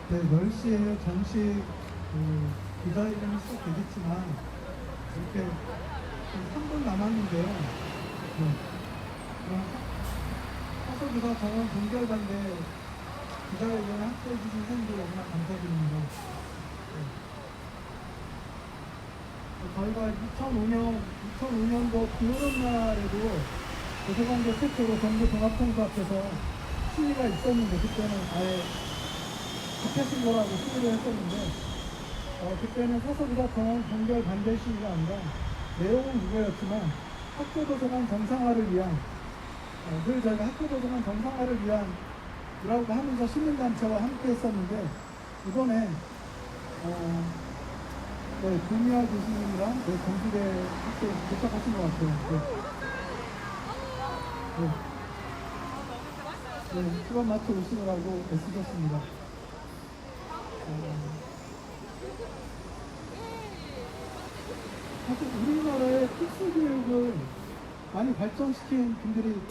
네, 10시에 정식 기자회견이 시작되겠지만 이렇게 3분 남았는데요. 네, 그럼 사서기사 정원 동결반대 기자회견에 함께해 주신 선생님들 너무나 감사드립니다. 네, 저희가 2005년도 비 오는 날에도 도서관계 최초로 정부 종합청소 앞에서 시위가 있었는데 그때는 아예 집회신고라고 시위를 했었는데 그때는 사서기사 정원 동결 반대 시위가 아니라 내용은 이거였지만 학교 도서관 정상화를 위한 늘 저희가 학교 도서관 정상화를 위한 이라고 하면서 시민단체와 함께 했었는데 이번에 네, 조미아 교수님이랑 네, 경기대 학교 도착하신 것 같아요. 네, 시간 맞춰 오시느라고 애쓰셨습니다. 사실 우리나라의 특수교육을 많이 발전시킨 분들이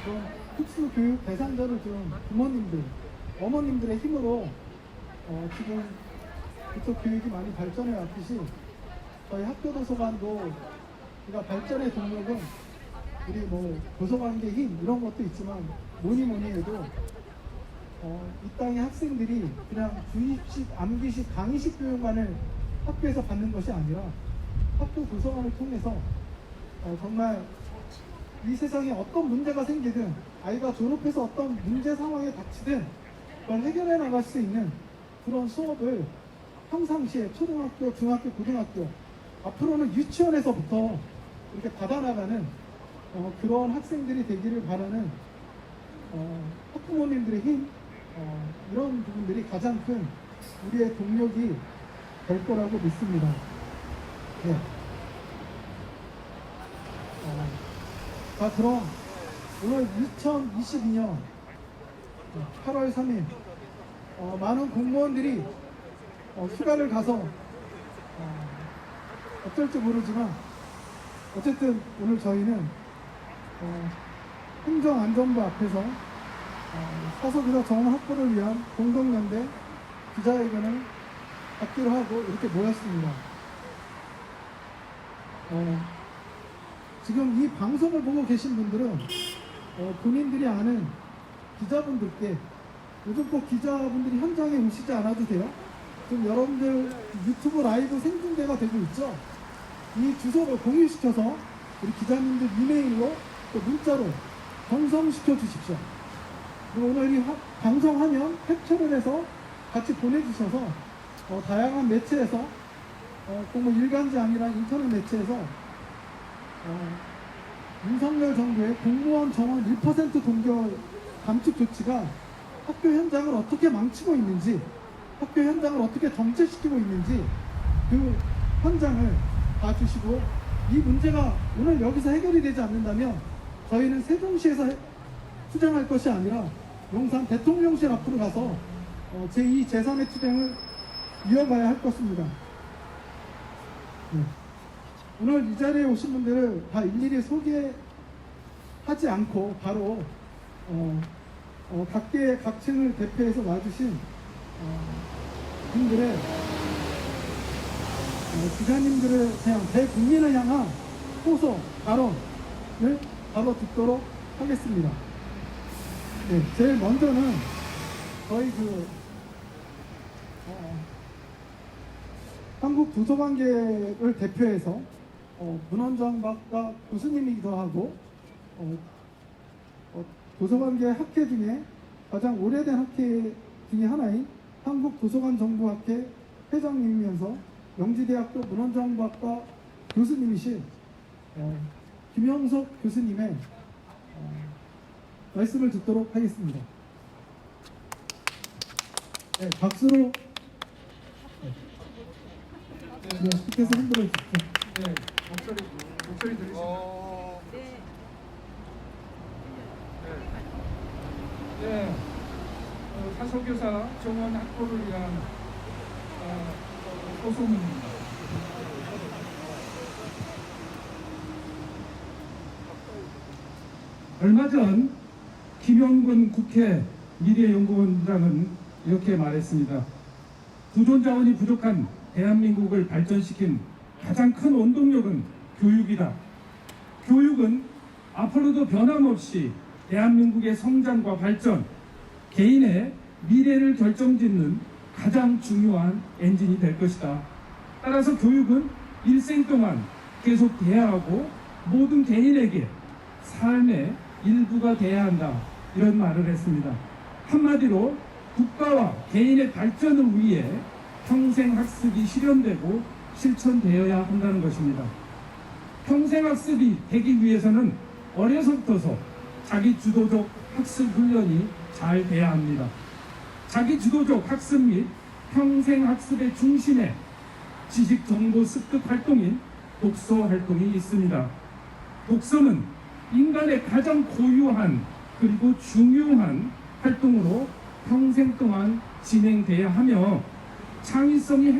그런 특수교육 대상자를 준 부모님들, 어머님들의 힘으로 지금 그쪽 교육이 많이 발전해 왔듯이 저희 학교 도서관도 우리가 발전의 동력은 우리 뭐 도서관계 힘 이런 것도 있지만 뭐니 해도 이 땅의 학생들이 그냥 주입식, 암기식, 강의식 교육만을 학교에서 받는 것이 아니라 학교 도서관을 통해서 정말 이 세상에 어떤 문제가 생기든 아이가 졸업해서 어떤 문제 상황에 닥치든 그걸 해결해 나갈 수 있는 그런 수업을 평상시에 초등학교, 중학교, 고등학교 앞으로는 유치원에서부터 이렇게 받아나가는 그런 학생들이 되기를 바라는 학부모님들의 힘 이런 부분들이 가장 큰 우리의 동력이 될 거라고 믿습니다. 네. 자, 그럼 오늘 2022년 8월 3일 많은 공무원들이 휴가를 가서 어쩔지 모르지만 어쨌든 오늘 저희는 행정안전부 앞에서 사서기사 정원 확보를 위한 공동연대 기자회견을 갖기로 하고 이렇게 모였습니다. 지금 이 방송을 보고 계신 분들은 본인들이 아는 기자분들께 요즘 꼭 기자분들이 현장에 오시지 않아도 돼요. 지금 여러분들 유튜브 라이브 생중계가 되고 있죠. 이 주소를 공유시켜서 우리 기자님들 이메일로 또 문자로 전송시켜 주십시오. 그리고 오늘 이 방송하면 캡처를 해서 같이 보내주셔서 다양한 매체에서 꼭 뭐 일간지 아니라 인터넷 매체에서 윤석열 정부의 공무원 정원 1% 동결 감축 조치가 학교 현장을 어떻게 망치고 있는지, 학교 현장을 어떻게 정체시키고 있는지 그 현장을 봐주시고, 이 문제가 오늘 여기서 해결이 되지 않는다면 저희는 세종시에서 투쟁할 것이 아니라 용산 대통령실 앞으로 가서 제2, 제3의 투쟁을 이어가야 할 것입니다. 네. 오늘 이 자리에 오신 분들을 다 일일이 소개하지 않고 바로 각계의 각층을 대표해서 와주신 분들의 기자님들을 그냥 대국민을 향한 호소, 발언을 바로 듣도록 하겠습니다. 네, 제일 먼저는 저희 한국 도서관계를 대표해서 문헌정박과 교수님이기도 하고 도서관계 학회 중에 가장 오래된 학회 중에 하나인 한국도서관정보학회 회장님이면서 명지대학교 문헌정보학과 교수님이신 김영석 교수님의 말씀을 듣도록 하겠습니다. 네, 박수로 네, 스피커에서 흔들어 주십시오. 네, 목소리 들으시나요? 네, 사서교사 정원 확보를 위한 소송입니다. 얼마 전 김영근 국회 미래연구원장은 이렇게 말했습니다. 구존 자원이 부족한 대한민국을 발전시킨 가장 큰 원동력은 교육이다. 교육은 앞으로도 변함없이 대한민국의 성장과 발전, 개인의 미래를 결정짓는 가장 중요한 엔진이 될 것이다. 따라서 교육은 일생 동안 계속 돼야 하고 모든 개인에게 삶의 일부가 돼야 한다. 이런 말을 했습니다. 한마디로 국가와 개인의 발전을 위해 평생학습이 실현되고 실천되어야 한다는 것입니다. 평생학습이 되기 위해서는 어려서부터 자기 주도적 학습 훈련이 잘 돼야 합니다. 자기 주도적 학습 및 평생학습의 중심에 지식 정보 습득 활동인 독서 활동이 있습니다. 독서는 인간의 가장 고유한 그리고 중요한 활동으로 평생 동안 진행돼야 하며 창의성이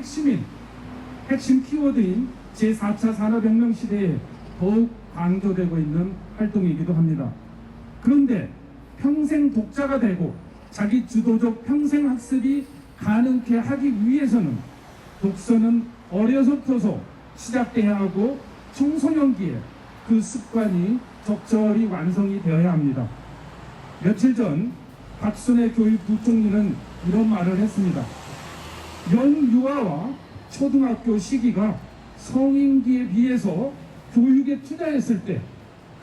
핵심 키워드인 제4차 산업혁명 시대에 더욱 강조되고 있는 활동이기도 합니다. 그런데 평생 독자가 되고 자기 주도적 평생 학습이 가능케 하기 위해서는 독서는 어려서부터 시작돼야 하고 청소년기에 그 습관이 적절히 완성이 되어야 합니다. 며칠 전 박순애 교육부총리는 이런 말을 했습니다. 영유아와 초등학교 시기가 성인기에 비해서 교육에 투자했을 때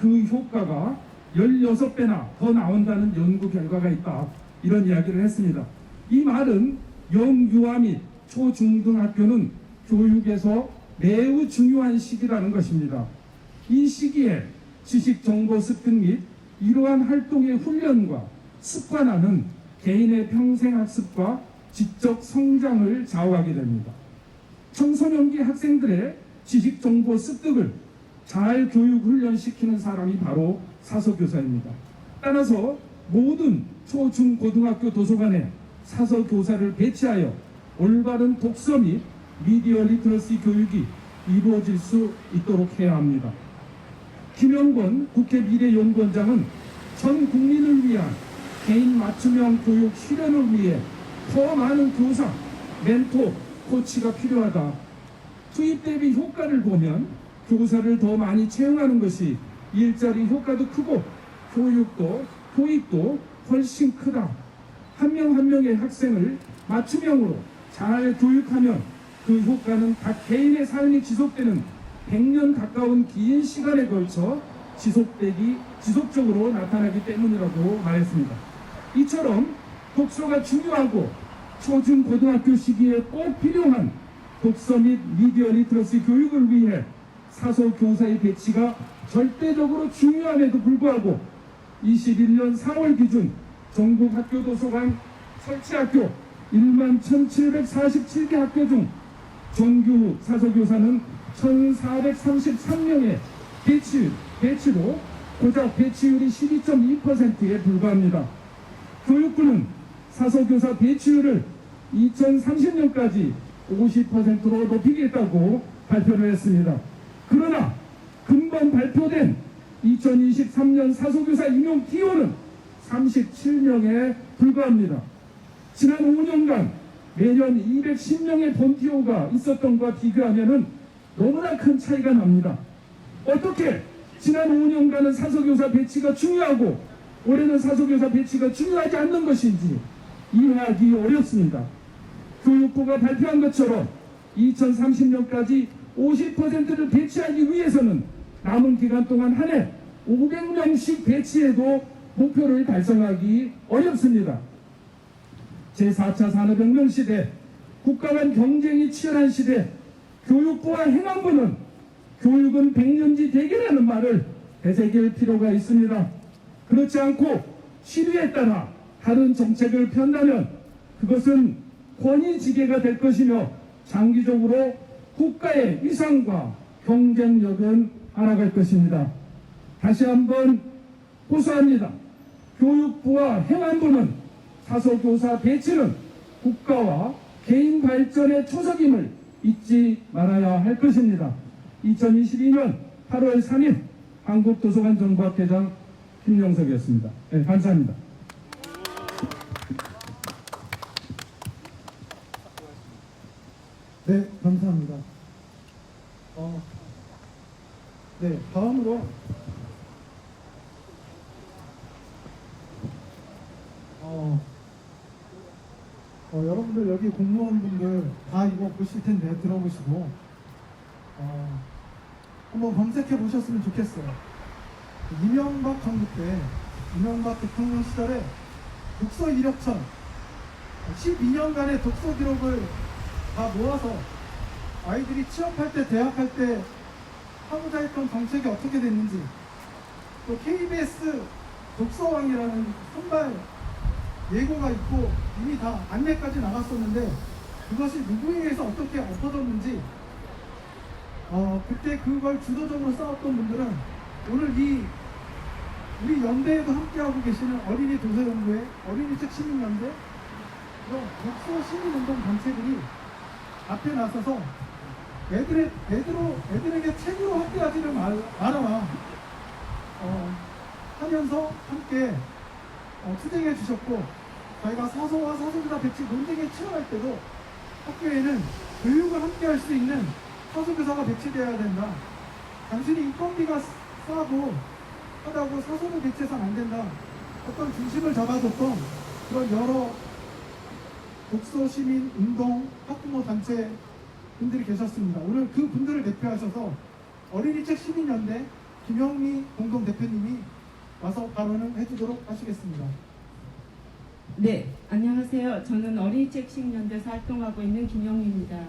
그 효과가 16배나 더 나온다는 연구 결과가 있다. 이런 이야기를 했습니다. 이 말은 영유아 및 초중등학교는 교육에서 매우 중요한 시기라는 것입니다. 이 시기에 지식 정보 습득 및 이러한 활동의 훈련과 습관화는 개인의 평생학습과 지적 성장을 좌우하게 됩니다. 청소년기 학생들의 지식 정보 습득을 잘 교육 훈련시키는 사람이 바로 사서교사입니다. 따라서 모든 초, 중, 고등학교 도서관에 사서교사를 배치하여 올바른 독서 및 미디어 리터러시 교육이 이루어질 수 있도록 해야 합니다. 김영권 국회 미래연구원장은 전 국민을 위한 개인 맞춤형 교육 실현을 위해 더 많은 교사, 멘토, 코치가 필요하다. 투입 대비 효과를 보면 교사를 더 많이 채용하는 것이 일자리 효과도 크고 교육도 교육도 훨씬 크다. 한 명 한 명의 학생을 맞춤형으로 잘 교육하면 그 효과는 각 개인의 삶이 지속되는 100년 가까운 긴 시간에 걸쳐 지속적으로 나타나기 때문이라고 말했습니다. 이처럼 독서가 중요하고 초중 고등학교 시기에 꼭 필요한 독서 및 미디어 리터러시 교육을 위해 사서 교사의 배치가 절대적으로 중요함에도 불구하고 21년 4월 기준 전국 학교 도서관 설치학교 11,747개 학교 중 정규 사서교사는 1,433명의 배치로 고작 배치율이 12.2%에 불과합니다. 교육부는 사서교사 배치율을 2030년까지 50%로 높이겠다고 발표를 했습니다. 그러나 금번 발표된 2023년 사서교사 임용 기호는 37명에 불과합니다. 지난 5년간 매년 210명의 본티오가 있었던 것과 비교하면 너무나 큰 차이가 납니다. 어떻게 지난 5년간은 사서교사 배치가 중요하고 올해는 사서교사 배치가 중요하지 않는 것인지 이해하기 어렵습니다. 교육부가 발표한 것처럼 2030년까지 50%를 배치하기 위해서는 남은 기간 동안 한 해 500명씩 배치해도 목표를 달성하기 어렵습니다. 제4차 산업혁명 시대, 국가 간 경쟁이 치열한 시대, 교육부와 행안부는 교육은 백년지 대계라는 말을 되새길 필요가 있습니다. 그렇지 않고 시류에 따라 다른 정책을 편다면 그것은 권위지게가 될 것이며 장기적으로 국가의 위상과 경쟁력은 하락할 것입니다. 다시 한번 호소합니다. 교육부와 행안부는 사서교사 배치는 국가와 개인 발전의 초석임을 잊지 말아야 할 것입니다. 2022년 8월 3일 한국도서관 정부학회장 김영석이었습니다. 네, 감사합니다. 네, 감사합니다. 네, 다음으로 여러분들 여기 공무원분들 다 이거 보실 텐데 들어보시고 한번 검색해 보셨으면 좋겠어요. 이명박 정부 때, 이명박 대통령 시절에 독서 이력천 12년간의 독서 기록을 다 모아서 아이들이 취업할 때, 대학할 때 하고자 했던 정책이 어떻게 됐는지, 또 KBS 독서왕이라는 선발 예고가 있고 이미 다 안내까지 나갔었는데 그것이 누구에 의해서 어떻게 엎어졌는지 그때 그걸 주도적으로 싸웠던 분들은 오늘 우리 연대에도 함께하고 계시는 어린이 도서연구회, 어린이책 시민연대, 이런 독서 시민운동 단체들이 앞에 나서서 애들에게 책으로 함께하지를 말아라 하면서 함께 투쟁해 주셨고, 저희가 사서와 사서교사 배치 논쟁에 치열할 때도 학교에는 교육을 함께 할 수 있는 사서교사가 배치되어야 된다. 단순히 인건비가 싸고 하다고 사서를 배치해서는 안 된다. 어떤 중심을 잡아줬던 그런 여러 독서 시민 운동 학부모 단체 분들이 계셨습니다. 오늘 그 분들을 대표하셔서 어린이책 시민연대 김영미 공동대표님이 와서 발언을 해주도록 하시겠습니다. 네, 안녕하세요. 저는 어린이책 시민연대에서 활동하고 있는 김영미입니다.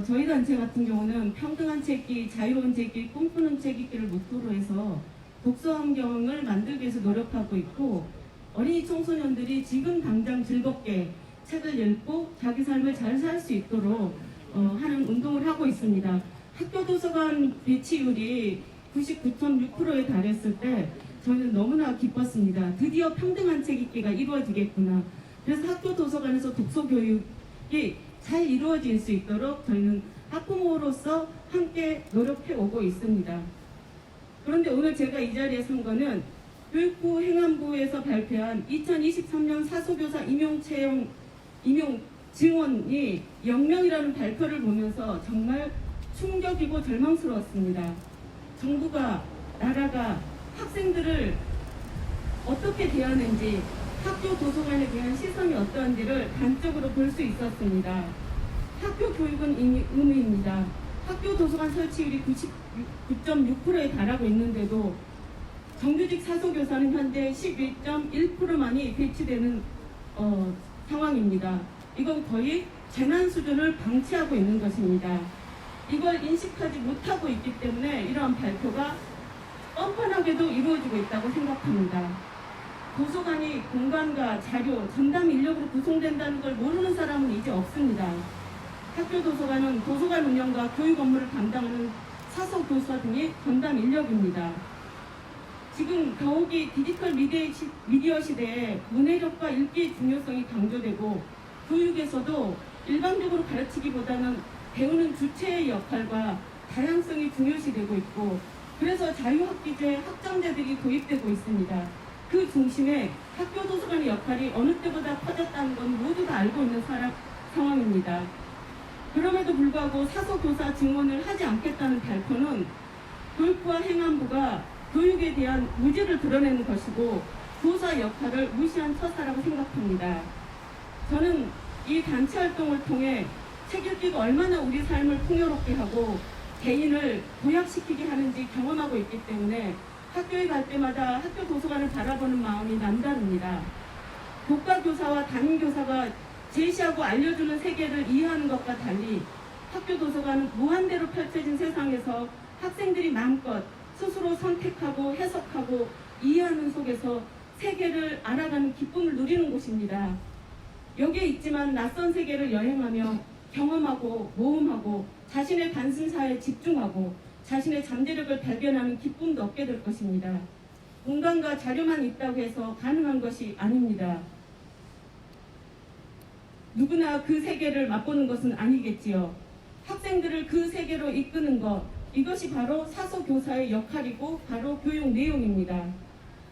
저희 단체 같은 경우는 평등한 책기, 자유로운 책기, 꿈꾸는 책 읽기를 모토로 해서 독서 환경을 만들기 위해서 노력하고 있고, 어린이 청소년들이 지금 당장 즐겁게 책을 읽고 자기 삶을 잘 살 수 있도록 하는 운동을 하고 있습니다. 학교 도서관 배치율이 99.6%에 달했을 때 저희는 너무나 기뻤습니다. 드디어 평등한 책 읽기가 이루어지겠구나. 그래서 학교 도서관에서 독서 교육이 잘 이루어질 수 있도록 저희는 학부모로서 함께 노력해 오고 있습니다. 그런데 오늘 제가 이 자리에 선 거는 교육부 행안부에서 발표한 2023년 사서교사 임용 증원이 0명이라는 발표를 보면서 정말 충격이고 절망스러웠습니다. 정부가, 나라가 학생들을 어떻게 대하는지, 학교 도서관에 대한 시선이 어떠한지를 단적으로 볼 수 있었습니다. 학교 교육은 이미 의무입니다. 학교 도서관 설치율이 99.6%에 달하고 있는데도 정규직 사서교사는 현재 11.1%만이 배치되는 상황입니다. 이건 거의 재난 수준을 방치하고 있는 것입니다. 이걸 인식하지 못하고 있기 때문에 이러한 발표가 뻔뻔하게도 이루어지고 있다고 생각합니다. 도서관이 공간과 자료, 전담 인력으로 구성된다는 걸 모르는 사람은 이제 없습니다. 학교 도서관은 도서관 운영과 교육 업무를 담당하는 사서 교사 등이 전담 인력입니다. 지금 더욱이 디지털 미디어 시대에 문해력과 읽기의 중요성이 강조되고, 교육에서도 일방적으로 가르치기보다는 배우는 주체의 역할과 다양성이 중요시되고 있고, 그래서 자유학기제 학장제들이 도입되고 있습니다. 그 중심에 학교 도서관의 역할이 어느 때보다 커졌다는 건 모두 다 알고 있는 상황입니다. 그럼에도 불구하고 사서교사 증원을 하지 않겠다는 발표는 교육부와 행안부가 교육에 대한 무지를 드러내는 것이고 교사 역할을 무시한 처사라고 생각합니다. 저는 이 단체 활동을 통해 책 읽기가 얼마나 우리 삶을 풍요롭게 하고 개인을 도약시키게 하는지 경험하고 있기 때문에 학교에 갈 때마다 학교 도서관을 바라보는 마음이 남다릅니다. 교과교사와 담임교사가 제시하고 알려주는 세계를 이해하는 것과 달리 학교 도서관은 무한대로 펼쳐진 세상에서 학생들이 마음껏 스스로 선택하고 해석하고 이해하는 속에서 세계를 알아가는 기쁨을 누리는 곳입니다. 여기에 있지만 낯선 세계를 여행하며 경험하고 모험하고 자신의 관심사에 집중하고 자신의 잠재력을 발견하는 기쁨도 얻게 될 것입니다. 공간과 자료만 있다고 해서 가능한 것이 아닙니다. 누구나 그 세계를 맛보는 것은 아니겠지요. 학생들을 그 세계로 이끄는 것, 이것이 바로 사서교사의 역할이고 바로 교육 내용입니다.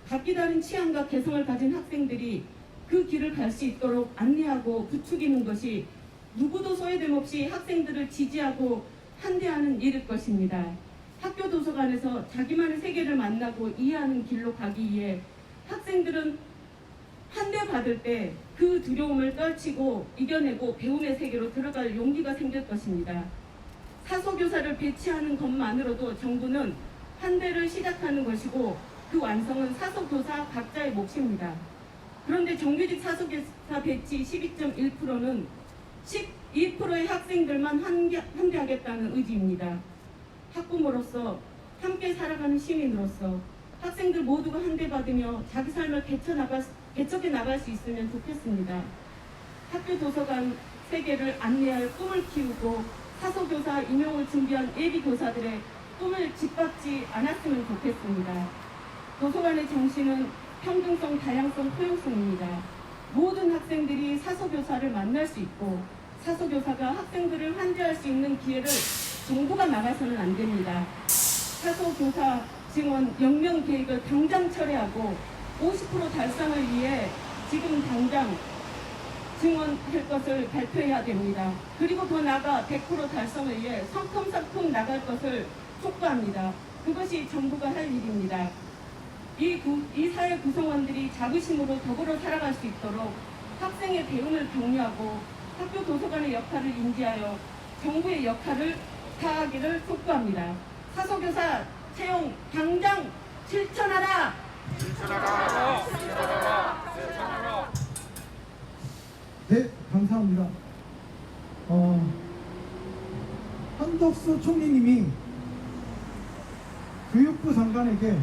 각기 다른 취향과 개성을 가진 학생들이 그 길을 갈 수 있도록 안내하고 부추기는 것이 누구도 소외됨 없이 학생들을 지지하고 환대하는 일일 것입니다. 학교 도서관에서 자기만의 세계를 만나고 이해하는 길로 가기 위해 학생들은 환대받을 때 그 두려움을 떨치고 이겨내고 배움의 세계로 들어갈 용기가 생길 것입니다. 사소교사를 배치하는 것만으로도 정부는 환대를 시작하는 것이고 그 완성은 사소교사 각자의 몫입니다. 그런데 정규직 사소교사 배치 12.1%는 12%의 학생들만 환대하겠다는 의지입니다. 학부모로서 함께 살아가는 시민으로서 학생들 모두가 환대받으며 자기 삶을 개척해 나갈 수 있으면 좋겠습니다. 학교 도서관 세계를 안내할 꿈을 키우고 사소교사 임용을 준비한 예비 교사들의 꿈을 짓밟지 않았으면 좋겠습니다. 도서관의 정신은 평등성, 다양성, 포용성입니다. 모든 학생들이 사소교사를 만날 수 있고 사소교사가 학생들을 환대할 수 있는 기회를 정부가 막아서는 안 됩니다. 사소교사 증원 영명 계획을 당장 철회하고 50% 달성을 위해 지금 당장 증원할 것을 발표해야 됩니다. 그리고 더 나아가 100% 달성을 위해 성큼성큼 나갈 것을 촉구합니다. 그것이 정부가 할 일입니다. 이 사회 구성원들이 자부심으로 더불어 살아갈 수 있도록 학생의 배움을 격려하고 학교 도서관의 역할을 인지하여 정부의 역할을 다하기를 촉구합니다. 사소교사 채용 당장 실천하라! 네, 감사합니다. 한덕수 총리님이 교육부 장관에게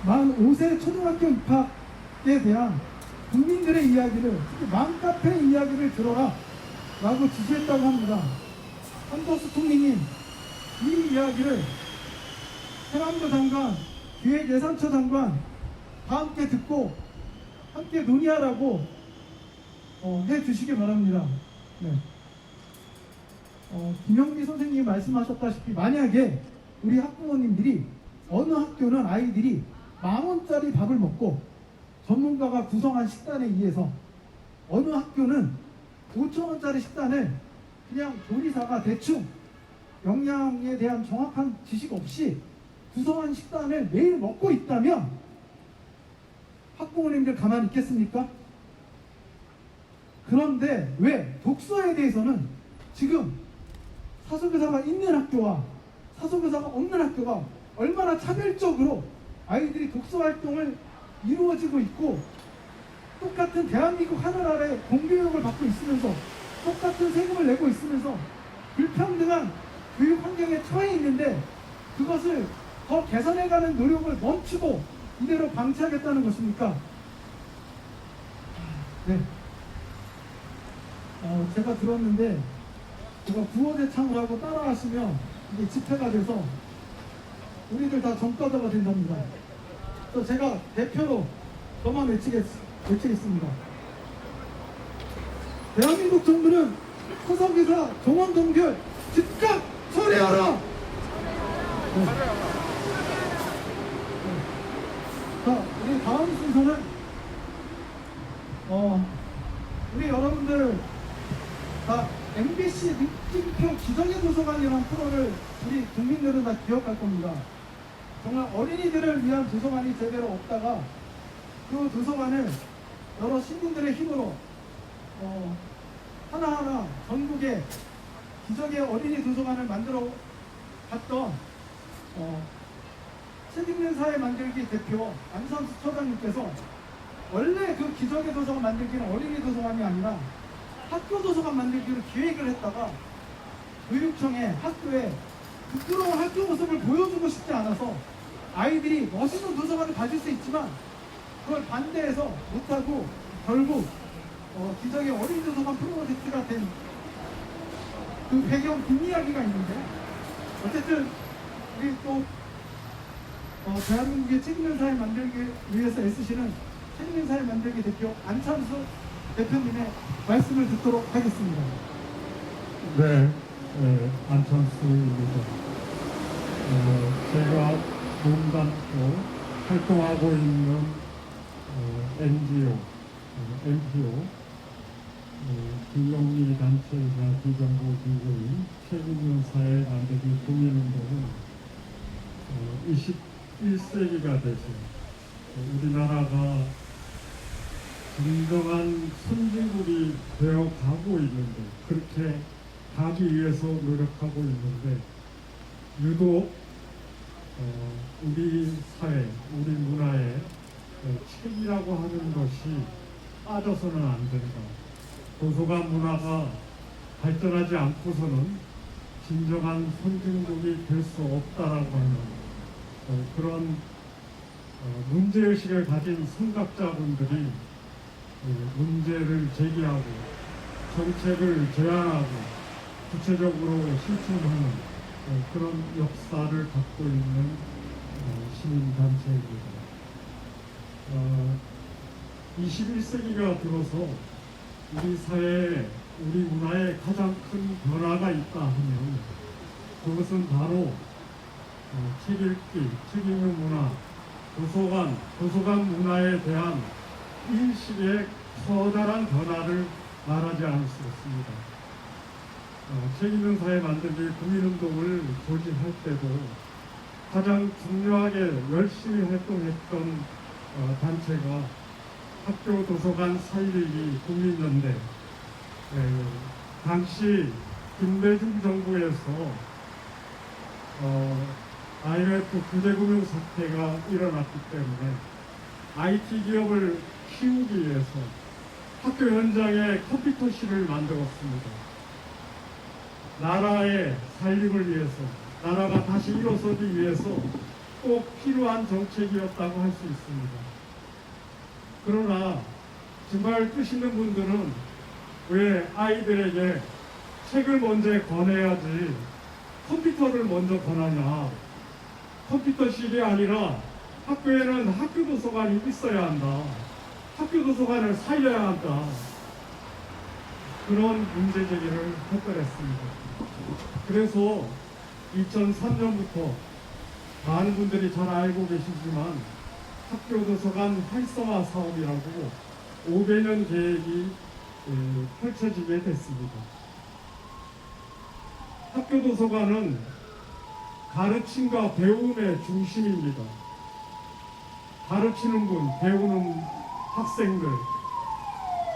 만 5세 초등학교 입학에 대한 국민들의 이야기를, 특히 맘카페 이야기를 들어라 라고 지시했다고 합니다. 한덕수 총리님, 이 이야기를 행안부 장관, 기획예산처 장관 다 함께 듣고 함께 논의하라고 해주시기 바랍니다. 네. 김영미 선생님이 말씀하셨다시피 만약에 우리 학부모님들이 어느 학교는 아이들이 10,000원짜리 밥을 먹고 전문가가 구성한 식단에 의해서 어느 학교는 5,000원짜리 식단을 그냥 조리사가 대충 영양에 대한 정확한 지식 없이 구성한 식단을 매일 먹고 있다면 학부모님들 가만히 있겠습니까? 그런데 왜 독서에 대해서는 지금 사소교사가 있는 학교와 사소교사가 없는 학교가 얼마나 차별적으로 아이들이 독서 활동을 이루어지고 있고 똑같은 대한민국 하늘 아래 공교육을 받고 있으면서 똑같은 세금을 내고 있으면서 불평등한 교육 환경에 처해 있는데 그것을 더 개선해가는 노력을 멈추고 이대로 방치하겠다는 것입니까? 네. 제가 들었는데 이거 구호대창을 하고 따라하시면 이게 집회가 돼서 우리들 다 정과자가 된답니다. 그래서 제가 대표로 저만 외치겠습니다. 대한민국 정부는 사소교사 정원 동결 즉각 처리하라! 네. 자, 우리 다음 순서는 우리 여러분들 다 MBC 느낌표 기성의 도서관이라는 프로를 우리 국민들은 다 기억할 겁니다. 정말 어린이들을 위한 도서관이 제대로 없다가 그 도서관을 여러 시민들의 힘으로 하나하나 전국에 기적의 어린이 도서관을 만들어 갔던 책 읽는 사회 만들기 대표 안상수 처장님께서 원래 그 기적의 도서관 만들기는 어린이 도서관이 아니라 학교 도서관 만들기로 기획을 했다가 교육청에 학교에 부끄러운 학교 모습을 보여주고 싶지 않아서 아이들이 멋있는 도서관을 가질 수 있지만 그걸 반대해서 못하고 결국 기적의 어린이 도서관 프로젝트가 된 그 배경 뒷이야기가 있는데 어쨌든 우리 또 대한민국의 책 읽는 사회 만들기 위해서 애쓰시는 책 읽는 사회 만들기 대표 안찬수 대표님의 말씀을 듣도록 하겠습니다. 네, 안찬수입니다. 제가 문단도 활동하고 있는 NGO 비영리 단체이자 비정부 기구인 최국연사의 만들기 국민운동은 21세기가 되죠. 우리나라가 진정한 선진국이 되어 가고 있는데, 그렇게 가기 위해서 노력하고 있는데, 유독 우리 사회, 우리 문화에 책이라고 하는 것이 빠져서는 안 된다. 도서관 문화가 발전하지 않고서는 진정한 선진국이 될 수 없다라고 하는 그런 문제의식을 가진 선각자분들이 문제를 제기하고 정책을 제안하고 구체적으로 실천하는 그런 역사를 갖고 있는 시민단체입니다. 21세기가 들어서 우리 사회에, 우리 문화에 가장 큰 변화가 있다 하면 그것은 바로 책 읽기, 책 읽는 문화, 도서관 문화에 대한 인식의 커다란 변화를 말하지 않을 수 없습니다. 책 읽는 사회 만들기 국민운동을 조직할 때도 가장 중요하게 열심히 활동했던 단체가 학교 도서관 4.11 국민연대, 당시 김대중 정부에서 IMF 구제금융 사태가 일어났기 때문에 IT 기업을 키우기 위해서 학교 현장에 컴퓨터실을 만들었습니다. 나라의 살림을 위해서, 나라가 다시 일어서기 위해서 꼭 필요한 정책이었다고 할 수 있습니다. 그러나 정말 뜻 있는 분들은 왜 아이들에게 책을 먼저 권해야지 컴퓨터를 먼저 권하냐. 컴퓨터실이 아니라 학교에는 학교 도서관이 있어야 한다. 학교 도서관을 살려야 한다. 그런 문제 제기를 했더랬습니다. 그래서 2003년부터 많은 분들이 잘 알고 계시지만 학교 도서관 활성화 사업이라고 500년 계획이 펼쳐지게 됐습니다. 학교 도서관은 가르침과 배움의 중심입니다. 가르치는 분, 배우는 학생들,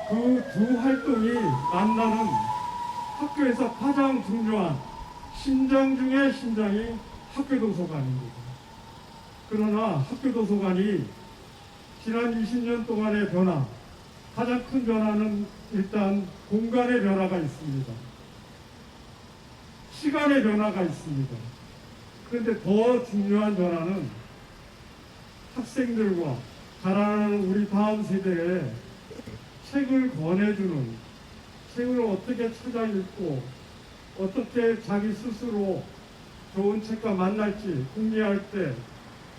그 두 활동이 만나는 학교에서 가장 중요한 심장 중의 심장이 학교 도서관입니다. 그러나 학교 도서관이 지난 20년 동안의 변화, 가장 큰 변화는 일단 공간의 변화가 있습니다. 시간의 변화가 있습니다. 그런데 더 중요한 변화는 학생들과 자라나는 우리 다음 세대에 책을 권해주는, 책을 어떻게 찾아 읽고 어떻게 자기 스스로 좋은 책과 만날지 궁리할 때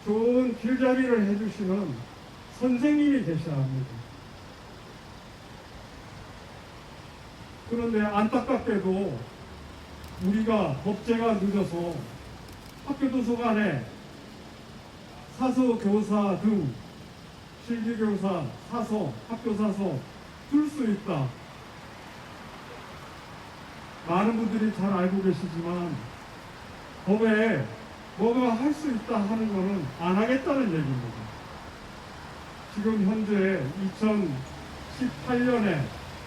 좋은 길잡이를 해주시는 선생님이 계셔야 합니다. 그런데 안타깝게도 우리가 법제가 늦어서 학교 도서관에 사서, 교사 등 실기교사, 사서, 학교사서 둘 수 있다. 많은 분들이 잘 알고 계시지만 법에 뭐가 할 수 있다 하는 것은 안 하겠다는 얘기입니다. 지금 현재 2018년에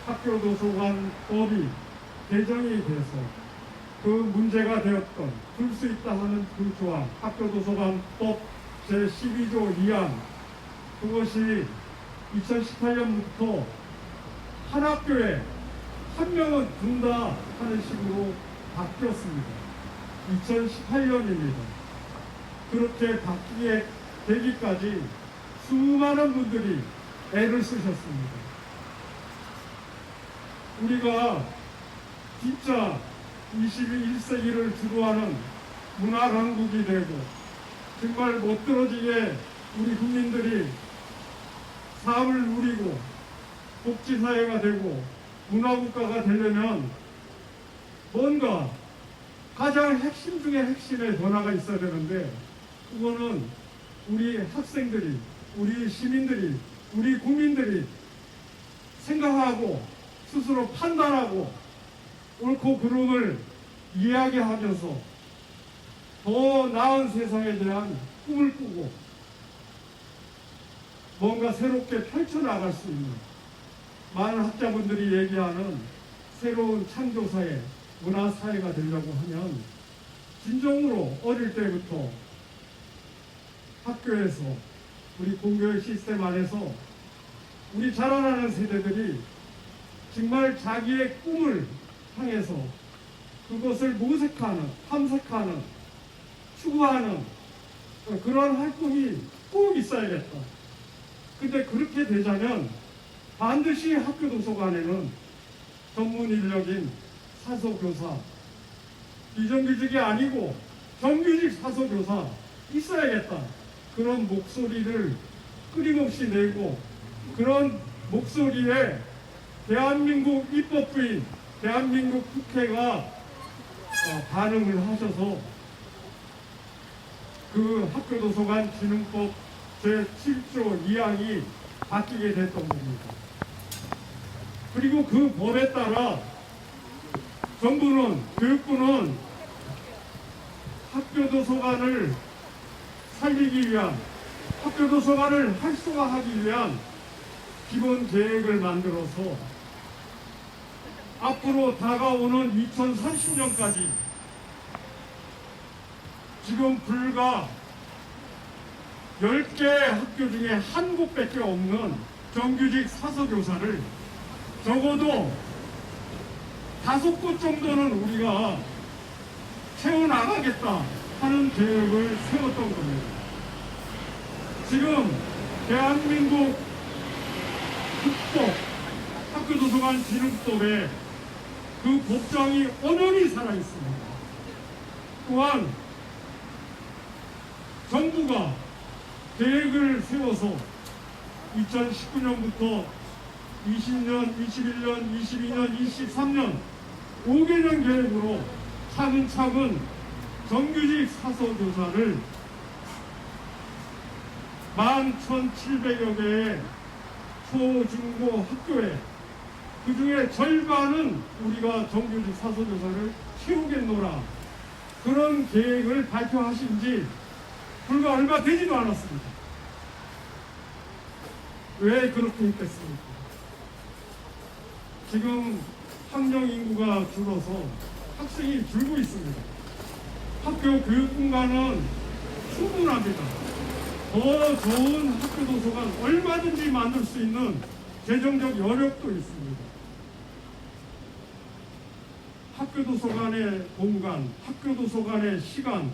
학교도서관법이 개정이 돼서 그 문제가 되었던 둘 수 있다 하는 그 조항, 학교도서관법 제12조 2항, 그것이 2018년부터 한 학교에 한 명은 둔다 하는 식으로 바뀌었습니다. 2018년입니다. 그렇게 바뀌게 되기까지 수많은 분들이 애를 쓰셨습니다. 우리가 진짜 21세기를 주도하는 문화 강국이 되고 정말 못들어지게 우리 국민들이 삶을 누리고 복지사회가 되고 문화국가가 되려면 뭔가 가장 핵심 중에 핵심의 변화가 있어야 되는데, 그거는 우리 학생들이, 우리 시민들이, 우리 국민들이 생각하고 스스로 판단하고 옳고 그름을 이야기하면서 더 나은 세상에 대한 꿈을 꾸고 뭔가 새롭게 펼쳐나갈 수 있는 많은 학자분들이 얘기하는 새로운 창조사회, 문화사회가 되려고 하면 진정으로 어릴 때부터 학교에서 우리 공교육 시스템 안에서 우리 자라나는 세대들이 정말 자기의 꿈을 향해서 그것을 모색하는, 탐색하는, 추구하는 그런 활동이 꼭 있어야겠다. 근데 그렇게 되자면 반드시 학교 도서관에는 전문 인력인 사서교사, 비정규직이 아니고 정규직 사서교사 있어야겠다. 그런 목소리를 끊임없이 내고 그런 목소리에 대한민국 입법부인 대한민국 국회가 반응을 하셔서 그 학교도서관 진흥법 제7조 2항이 바뀌게 됐던 겁니다. 그리고 그 법에 따라 정부는, 교육부는 학교도서관을 살리기 위한, 학교도서관을 활성화하기 위한 기본 계획을 만들어서 앞으로 다가오는 2030년까지 지금 불과 10개 학교 중에 한 곳밖에 없는 정규직 사서교사를 적어도 5곳 정도는 우리가 채워나가겠다 하는 계획을 세웠던 겁니다. 지금 대한민국 국법, 학교도서관 진흥법에 그 법정이 엄연히 살아있습니다. 또한 정부가 계획을 세워서 2019년부터 20년, 21년, 22년, 23년 5개년 계획으로 차근차근 정규직 사서교사를 11,700여 개의 초, 중고 학교에 그 중에 절반은 우리가 정규직 사서교사를 채우겠노라 그런 계획을 발표하신 지 불과 얼마 되지도 않았습니다. 왜 그렇게 했겠습니까? 지금 학령 인구가 줄어서 학생이 줄고 있습니다. 학교 교육 공간은 충분합니다. 더 좋은 학교 도서관 얼마든지 만들 수 있는 재정적 여력도 있습니다. 학교 도서관의 공간, 학교 도서관의 시간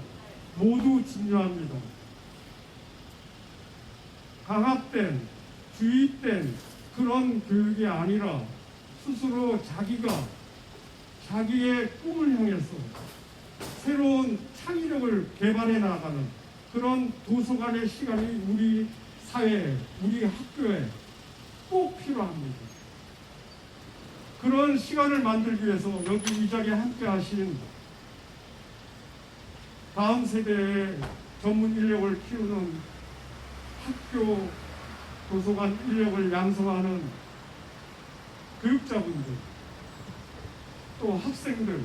모두 중요합니다. 강압된, 주입된 그런 교육이 아니라 스스로 자기가 자기의 꿈을 향해서 새로운 창의력을 개발해 나가는 그런 도서관의 시간이 우리 사회에, 우리 학교에 꼭 필요합니다. 그런 시간을 만들기 위해서 여기 이 자리에 함께 하신 다음 세대의 전문 인력을 키우는 학교 도서관 인력을 양성하는 교육자분들, 또 학생들,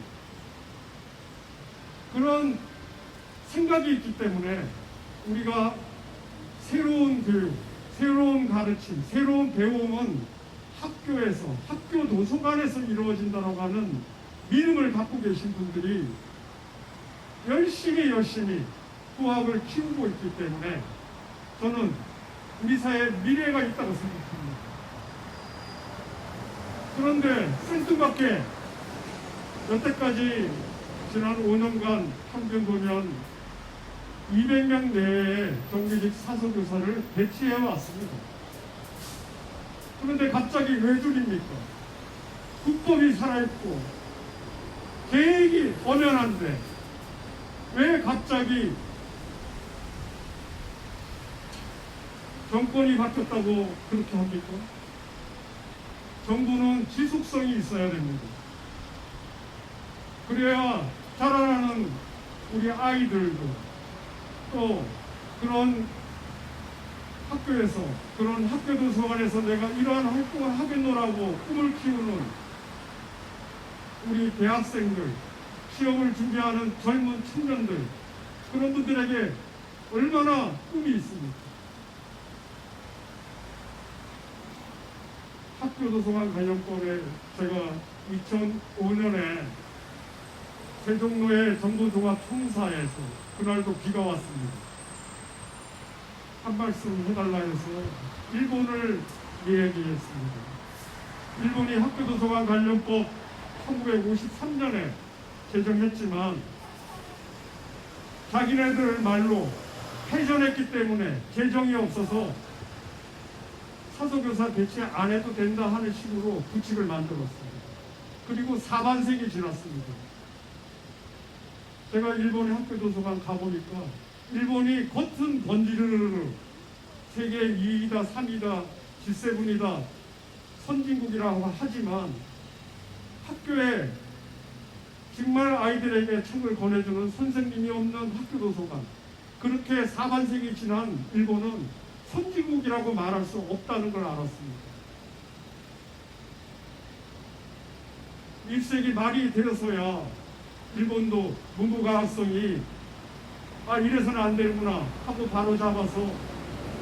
그런 생각이 있기 때문에 우리가 새로운 교육, 새로운 가르침, 새로운 배움은 학교에서, 학교 도서관에서 이루어진다고 하는 믿음을 갖고 계신 분들이 열심히 후학을 키우고 있기 때문에 저는 우리 사회에 미래가 있다고 생각합니다. 그런데 생뚱맞게 여태까지 지난 5년간 평균 보면 200명 내외의 정규직 사서교사를 배치해 왔습니다. 그런데 갑자기 왜 줄입니까? 국법이 살아있고 계획이 엄연한데 왜 갑자기 정권이 바뀌었다고 그렇게 합니까? 정부는 지속성이 있어야 됩니다. 그래야 자라나는 우리 아이들도 또 그런 학교에서, 그런 학교 도서관에서 내가 이러한 활동을 하겠노라고 꿈을 키우는 우리 대학생들, 시험을 준비하는 젊은 청년들, 그런 분들에게 얼마나 꿈이 있습니까? 학교도서관 관련법에 제가 2005년에 세종로의 정부종합청사에서 그날도 비가 왔습니다. 한 말씀 해달라 해서 일본을 이야기했습니다. 일본이 학교도서관 관련법 1953년에 제정했지만 자기네들 말로 패전했기 때문에 개정이 없어서 사서교사 배치 안 해도 된다 하는 식으로 규칙을 만들었습니다. 그리고 4반세기 지났습니다. 제가 일본의 학교도서관 가보니까 일본이 겉은 번지르르 세계 2위다 3위다 G7이다 선진국이라고 하지만 학교에 정말 아이들에게 책을 권해주는 선생님이 없는 학교도서관, 그렇게 4반세기 지난 일본은 선진국이라고 말할 수 없다는 걸 알았습니다. 1세기 말이 되어서야 일본도 문부과학성이 이래서는 안 되는구나 하고 바로 잡아서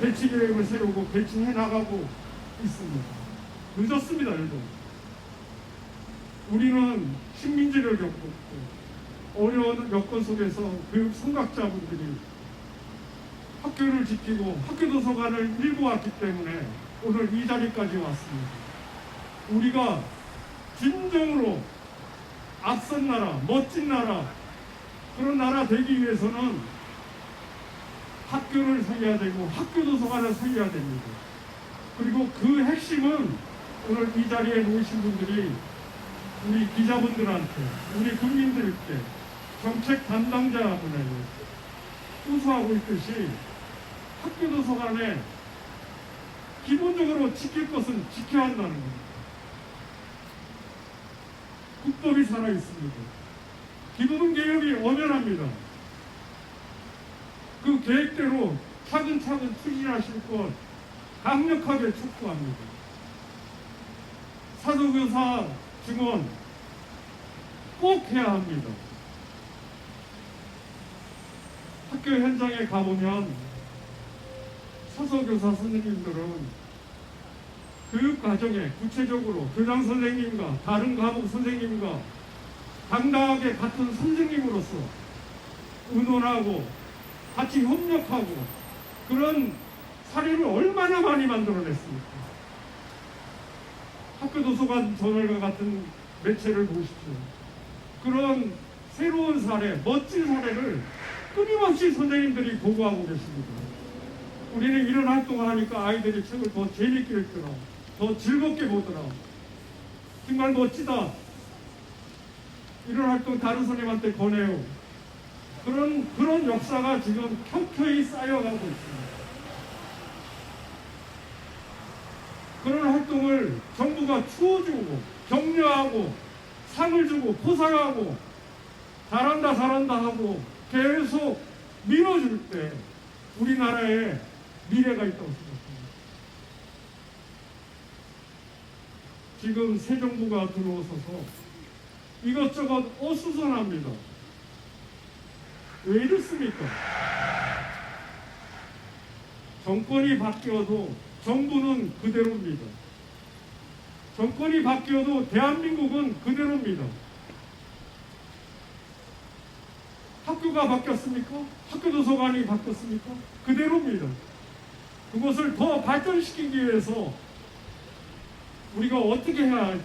배치 계획을 세우고 배치해 나가고 있습니다. 늦었습니다, 일본. 우리는 식민지를 겪고 어려운 여건 속에서 교육 선각자분들이 학교를 지키고 학교도서관을 일궈왔기 때문에 오늘 이 자리까지 왔습니다. 우리가 진정으로 앞선 나라, 멋진 나라, 그런 나라 되기 위해서는 학교를 살려야 되고 학교도서관을 살려야 됩니다. 그리고 그 핵심은 오늘 이 자리에 모이신 분들이 우리 기자분들한테, 우리 국민들께, 정책 담당자분에게 호소하고 있듯이 학교도서관에 기본적으로 지킬 것은 지켜야 한다는 겁니다. 국법이 살아있습니다. 기본개혁이 엄연합니다. 그 계획대로 차근차근 추진하실 것 강력하게 촉구합니다. 사서교사 증원 꼭 해야 합니다. 학교 현장에 가보면 사서교사 선생님들은 교육과정에 구체적으로 교장 선생님과 다른 과목 선생님과 당당하게 같은 선생님으로서 의논하고 같이 협력하고 그런 사례를 얼마나 많이 만들어냈습니까? 학교도서관 저널과 같은 매체를 보십시오. 그런 새로운 사례, 멋진 사례를 끊임없이 선생님들이 보고하고 계십니다. 우리는 이런 활동을 하니까 아이들이 책을 더 재밌게 읽더라, 더 즐겁게 보더라, 정말 멋지다, 이런 활동 다른 선생님한테 권해요. 그런 역사가 지금 켜켜이 쌓여가고 있습니다. 그런 활동을 정부가 추워주고 격려하고 상을 주고 포상하고 잘한다 하고 계속 밀어줄 때 우리나라에 미래가 있다고 생각합니다. 지금 새 정부가 들어서서 이것저것 어수선합니다. 왜 이렇습니까? 정권이 바뀌어도 정부는 그대로입니다. 정권이 바뀌어도 대한민국은 그대로입니다. 학교가 바뀌었습니까? 학교도서관이 바뀌었습니까? 그대로입니다. 그것을 더 발전시키기 위해서 우리가 어떻게 해야 할지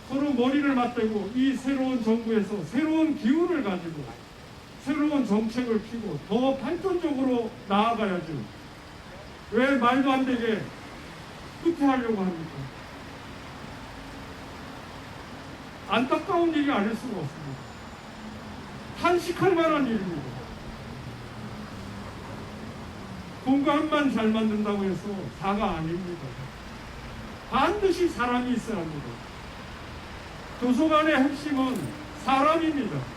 서로 머리를 맞대고 이 새로운 정부에서 새로운 기운을 가지고 새로운 정책을 피고 더 발전적으로 나아가야죠. 왜 말도 안 되게 후퇴하려고 합니까? 안타까운 일이 아닐 수가 없습니다. 탄식할 만한 일입니다. 공간만 잘 만든다고 해서 다가 아닙니다. 반드시 사람이 있어야 합니다. 도서관의 핵심은 사람입니다.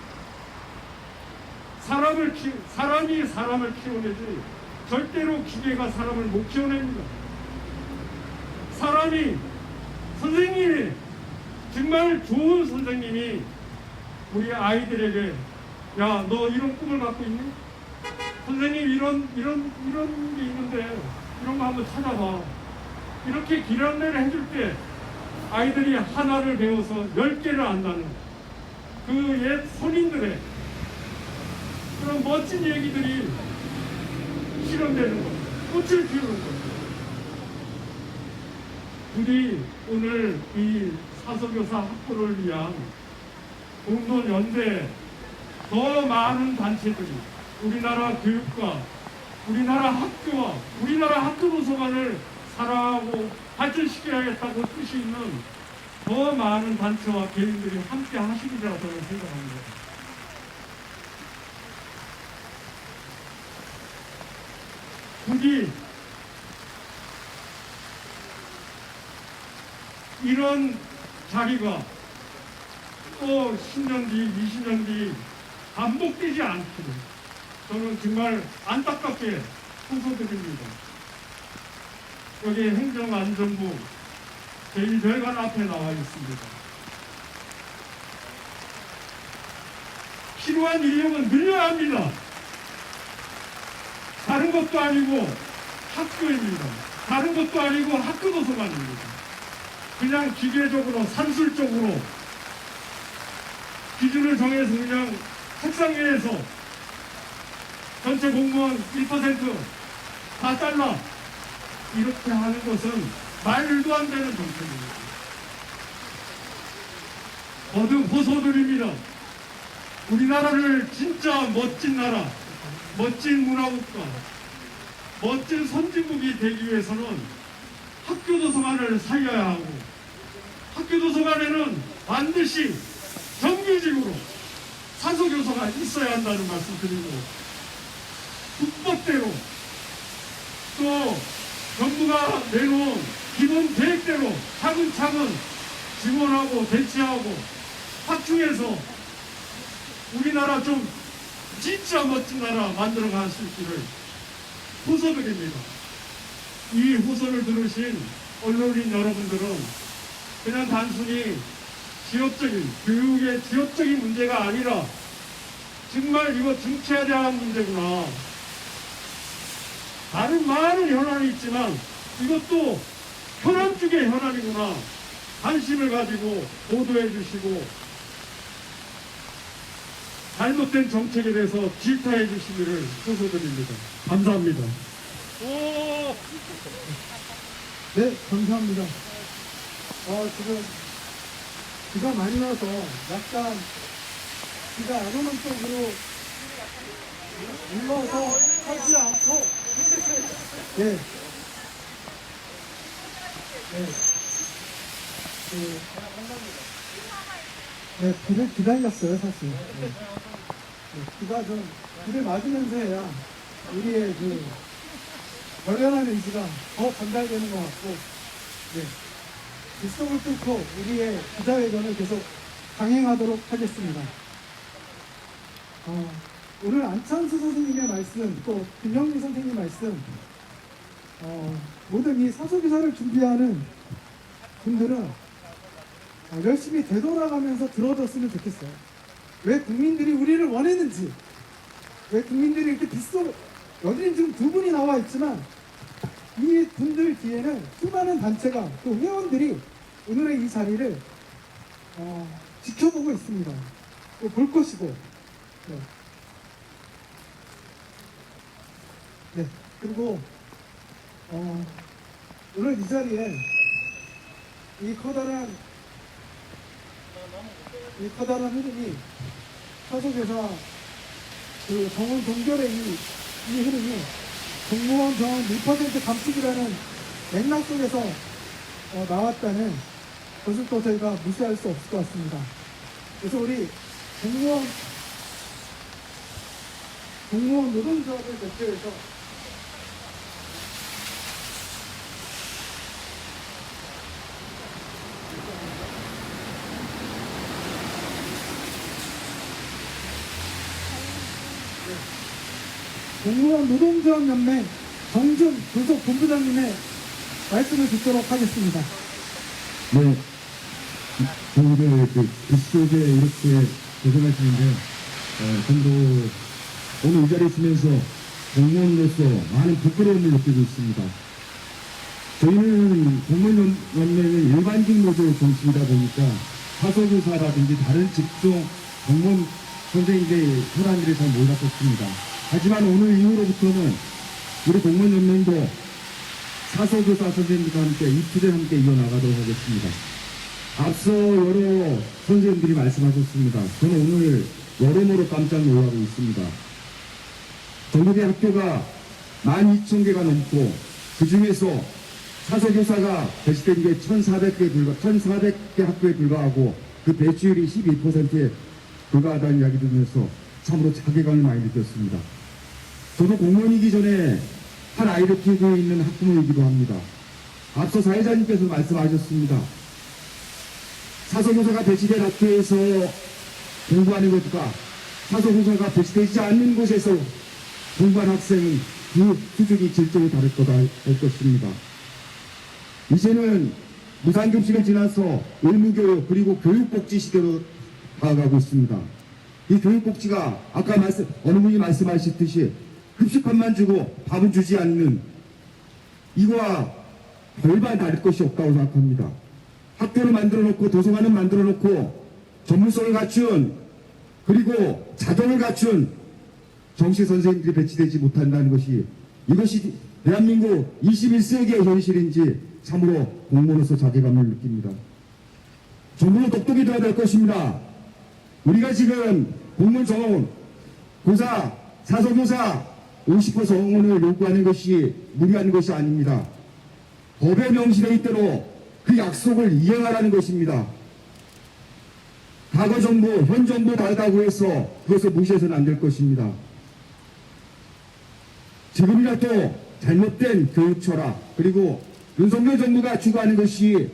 사람이 사람을 키워내지 절대로 기계가 사람을 못 키워냅니다. 사람이, 선생님이, 정말 좋은 선생님이 우리 아이들에게 야, 너 이런 꿈을 갖고 있니? 선생님 이런 게 있는데 이런 거 한번 찾아봐. 이렇게 길 안내를 해줄 때 아이들이 하나를 배워서 10개를 안다는 그 옛 선인들의 그런 멋진 얘기들이 실현되는 것, 꽃을 피우는 것. 우리 오늘 이 사서교사 확보를 위한 공동연대 더 많은 단체들이 우리나라 교육과 우리나라 학교와 우리나라 학교 도서관을 사랑하고 발전시켜야겠다고 뜻이 있는 더 많은 단체와 개인들이 함께 하시리라 저는 생각합니다. 부디 이런 자리가 또 10년 뒤, 20년 뒤 반복되지 않기를 저는 정말 안타깝게 호소드립니다. 여기 행정안전부 제1별관 앞에 나와 있습니다. 필요한 인력은 늘려야 합니다. 다른 것도 아니고 학교입니다. 다른 것도 아니고 학교 도서관입니다. 그냥 기계적으로 산술적으로 기준을 정해서 그냥 책상 위에서 전체 공무원 1%다 잘라 이렇게 하는 것은 말도 안 되는 정책입니다. 거듭 호소드립니다. 우리나라를 진짜 멋진 나라, 멋진 문화국가, 멋진 선진국이 되기 위해서는 학교 도서관을 살려야 하고 학교 도서관에는 반드시 정규직으로 사서교사가 있어야 한다는 말씀 드리고 국법대로 또 정부가 내놓은 기본 계획대로 차근차근 지원하고 배치하고 확충해서 우리나라 좀 진짜 멋진 나라 만들어갈 수 있기를 호소드립니다. 이 호소를 들으신 언론인 여러분들은 그냥 단순히 지역적인 교육의 지역적인 문제가 아니라 정말 이거 정치화되는 문제구나. 다른 많은 현안이 있지만 이것도 현안 중의 현안이구나. 관심을 가지고 보도해 주시고 잘못된 정책에 대해서 질타해 주시기를 호소드립니다. 감사합니다. 네, 감사합니다. 지금 비가 많이 와서 약간 비가 안 오는 쪽으로 눌러서 하지 않고 네. 비를 기다렸어요, 사실. 비가 좀, 비를 맞으면서 해야 우리의 그 결연한 의지가 더 전달되는 것 같고, 빗속을 뚫고 우리의 기자회견을 계속 강행하도록 하겠습니다. 오늘 안찬수 선생님의 말씀, 또 김영미 선생님 말씀, 모든 이 사서기사를 준비하는 분들은 열심히 되돌아가면서 들어줬으면 좋겠어요. 왜 국민들이 우리를 원했는지, 왜 국민들이 이렇게 빗속, 여기는 지금 두 분이 나와 있지만 이 분들 뒤에는 수많은 단체가 또 회원들이 오늘의 이 자리를 지켜보고 있습니다. 또 볼 것이고, 그리고 오늘 이 자리에 이 커다란 흐름이 사서교사 그 정원 동결의 이 흐름이 공무원 정원 1% 감축이라는 맥락 속에서 나왔다는 것을 또 저희가 무시할 수 없을 것 같습니다. 그래서 우리 공무원 노동조합을 대표해서 공무원 노동조합 연맹 정준 교섭 본부장님의 말씀을 듣도록 하겠습니다. 네, 오늘 그 속에 이렇게 고생하시는데, 저도 오늘 이 자리에 있으면서 공무원으로서 많은 부끄러움을 느끼고 있습니다. 저희는 공무원연맹은 일반직 노조 정치이다 보니까 사소교사라든지 다른 직종 공무원 선생님들의 현안 일을 잘 몰랐었습니다. 하지만 오늘 이후로부터는 우리 공무원연맹도 사소교사 선생님들과 함께 이 투쟁 함께 이어나가도록 하겠습니다. 앞서 여러 선생님들이 말씀하셨습니다. 저는 오늘 여러모로 깜짝 놀라고 있습니다. 전국의 학교가 12,000개가 넘고 그 중에서 사소교사가 배치된 게 1,400개 학교에 불과하고 그 배치율이 12%에 불과하다는 이야기 들으면서 참으로 자괴감을 많이 느꼈습니다. 저도 공무원이기 전에 한 아이를 키우고 있는 학부모이기도 합니다. 앞서 사회자님께서 말씀하셨습니다. 사소교사가 배치된 학교에서 공부하는 것과 사소교사가 배치되지 않는 곳에서 공부한 학생은 그 수준이 질적으로 다를 거다 할 것입니다. 이제는 무상급식을 지나서 의무교육 그리고 교육복지 시대로 다가가고 있습니다. 이 교육복지가 아까 어느 분이 말씀하셨듯이 급식값만 주고 밥은 주지 않는 이거와 별반 다를 것이 없다고 생각합니다. 학교를 만들어 놓고 도서관을 만들어 놓고 전문성을 갖춘 그리고 자격을 갖춘 정시 선생님들이 배치되지 못한다는 것이 이것이 대한민국 21세기의 현실인지 참으로 공무원으로서 자괴감을 느낍니다. 정부는 똑똑히 돼야 될 것입니다. 우리가 지금 공무원 정원, 고사, 사소교사 50% 정원을 요구하는 것이 무리하는 것이 아닙니다. 법에 명시되어 있대로 그 약속을 이행하라는 것입니다. 과거 정부, 현 정부 다르다고 해서 그것을 무시해서는 안 될 것입니다. 지금이라도 잘못된 교육 철학 그리고 윤석열 정부가 추구하는 것이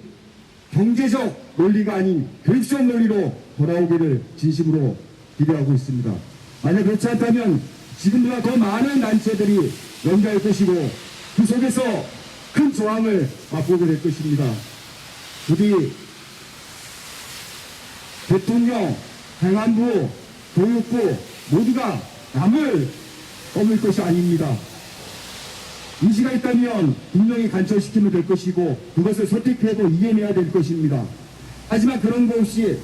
경제적 논리가 아닌 교육적 논리로 돌아오기를 진심으로 기대하고 있습니다. 만약 그렇지 않다면 지금보다 더 많은 단체들이 연대할 것이고 그 속에서 큰 저항을 맛보게 될 것입니다. 부디 대통령, 행안부, 교육부 모두가 남을 떠밀 것이 아닙니다. 의지가 있다면 분명히 관철시키면 될 것이고 그것을 설득해도 이겨내야 될 것입니다. 하지만 그런 거 없이